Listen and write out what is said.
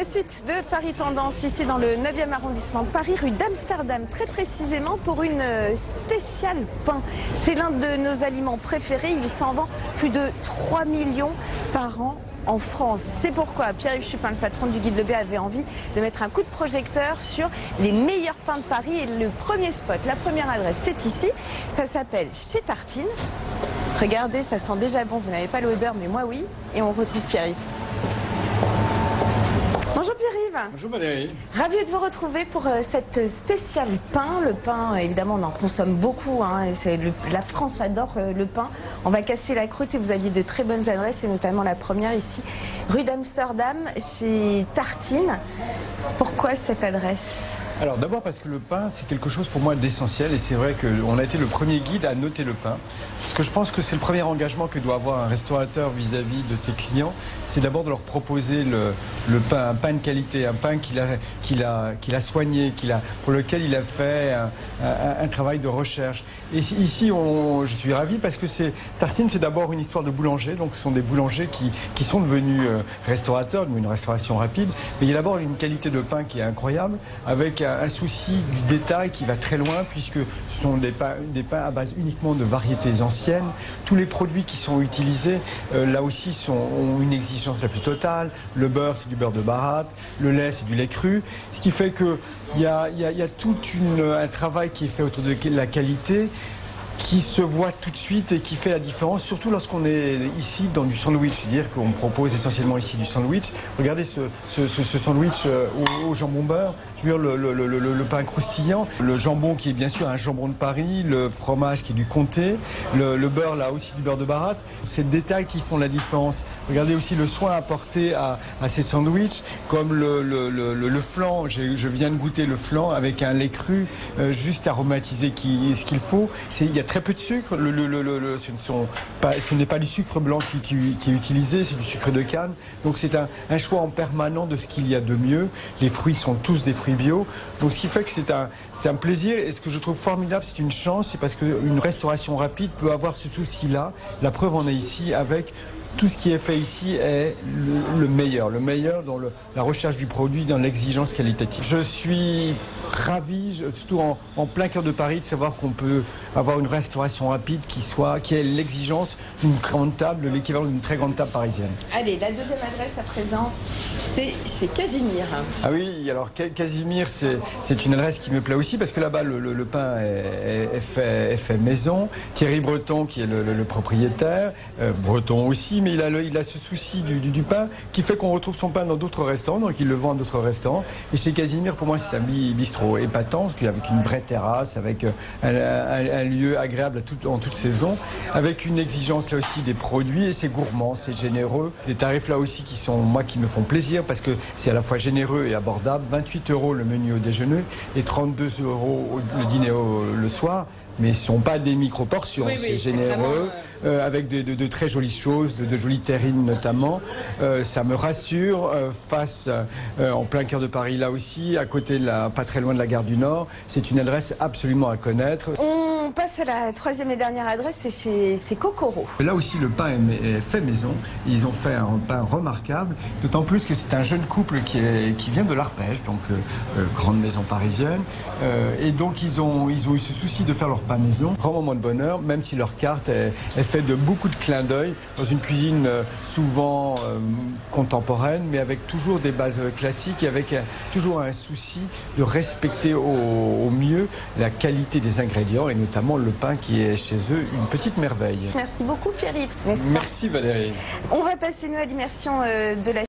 suite de Paris Tendance, ici dans le 9e arrondissement de Paris, rue d'Amsterdam, très précisément pour une spéciale pain. C'est l'un de nos aliments préférés, il s'en vend plus de 3 millions par an en France. C'est pourquoi Pierre-Yves Chupin, le patron du Guide Le Bay, avait envie de mettre un coup de projecteur sur les meilleurs pains de Paris. Et le premier spot, la première adresse, c'est ici. Ça s'appelle Chez Tartine. Regardez, ça sent déjà bon. Vous n'avez pas l'odeur, mais moi oui. Et on retrouve Pierre-Yves. Bonjour Pierre-Yves. Bonjour Valérie. Ravi de vous retrouver pour cette spéciale pain. Le pain, évidemment, on en consomme beaucoup. La France adore le pain. On va casser la croûte et vous aviez de très bonnes adresses, et notamment la première ici, rue d'Amsterdam, chez Tartine. Pourquoi cette adresse ? Alors d'abord parce que le pain, c'est quelque chose pour moi d'essentiel, et c'est vrai qu'on a été le premier guide à noter le pain. Parce que je pense que c'est le premier engagement que doit avoir un restaurateur vis-à-vis de ses clients, c'est d'abord de leur proposer le pain, un pain de qualité, un pain qu'il a soigné, pour lequel il a fait un travail de recherche. Et ici, je suis ravi parce que Tartine, c'est d'abord une histoire de boulanger, donc ce sont des boulangers qui sont devenus restaurateurs, une restauration rapide, mais il y a d'abord une qualité de pain qui est incroyable, avec un souci du détail qui va très loin, puisque ce sont des pains à base uniquement de variétés anciennes. Tous les produits qui sont utilisés, là aussi, ont une exigence la plus totale. Le beurre, c'est du beurre de baratte. Le lait, c'est du lait cru. Ce qui fait qu'il y a tout un travail qui est fait autour de la qualité, qui se voit tout de suite et qui fait la différence, surtout lorsqu'on est ici dans du sandwich, c'est-à-dire qu'on propose essentiellement ici du sandwich. Regardez ce sandwich au jambon beurre, je veux dire le pain croustillant, le jambon qui est bien sûr un jambon de Paris, le fromage qui est du comté, le beurre là aussi du beurre de baratte. C'est des détails qui font la différence. Regardez aussi le soin apporté à ces sandwichs, comme le flan. Je viens de goûter le flan avec un lait cru juste aromatisé, ce qu'il faut. Il y a très peu de sucre, ce n'est pas du sucre blanc qui est utilisé, c'est du sucre de canne. Donc c'est un choix en permanent de ce qu'il y a de mieux. Les fruits sont tous des fruits bio. Donc ce qui fait que c'est un plaisir, et ce que je trouve formidable, c'est une chance, c'est parce qu'une restauration rapide peut avoir ce souci-là. La preuve en est ici avec tout ce qui est fait ici est le meilleur dans la recherche du produit, dans l'exigence qualitative. Je suis ravi, surtout en plein cœur de Paris, de savoir qu'on peut avoir une restauration rapide qui ait l'exigence d'une grande table, l'équivalent d'une très grande table parisienne. Allez, la deuxième adresse à présent, c'est chez Casimir. Ah oui, alors Casimir, c'est une adresse qui me plaît aussi, parce que là-bas, le pain est fait maison. Thierry Breton, qui est le propriétaire, breton aussi, mais il a ce souci du pain qui fait qu'on retrouve son pain dans d'autres restaurants, donc il le vend à d'autres restaurants. Et chez Casimir, pour moi, c'est un bistrot épatant, avec une vraie terrasse, avec un lieu agréable en toute saison, avec une exigence là aussi des produits, et c'est gourmand, c'est généreux. Des tarifs là aussi qui me font plaisir, parce que c'est à la fois généreux et abordable. 28 € le menu au déjeuner et 32 € le dîner le soir. Mais ce ne sont pas des micro-portions, c'est généreux, avec de très jolies choses, de jolies terrines notamment. Ça me rassure, en plein cœur de Paris là aussi, à côté, pas très loin de la gare du Nord. C'est une adresse absolument à connaître. On passe à la troisième et dernière adresse, c'est Kokoro. Là aussi, le pain est fait maison. Ils ont fait un pain remarquable, d'autant plus que c'est un jeune couple qui vient de l'Arpège, donc grande maison parisienne. Et donc ils ont eu ce souci de faire leur pain maison. Grand moment de bonheur, même si leur carte est faite de beaucoup de clins d'œil, dans une cuisine souvent contemporaine, mais avec toujours des bases classiques, et avec toujours un souci de respecter au mieux la qualité des ingrédients, et notamment le pain qui est chez eux une petite merveille. Merci beaucoup Pierre-Yves. Merci Valérie. On va passer nous à l'immersion de la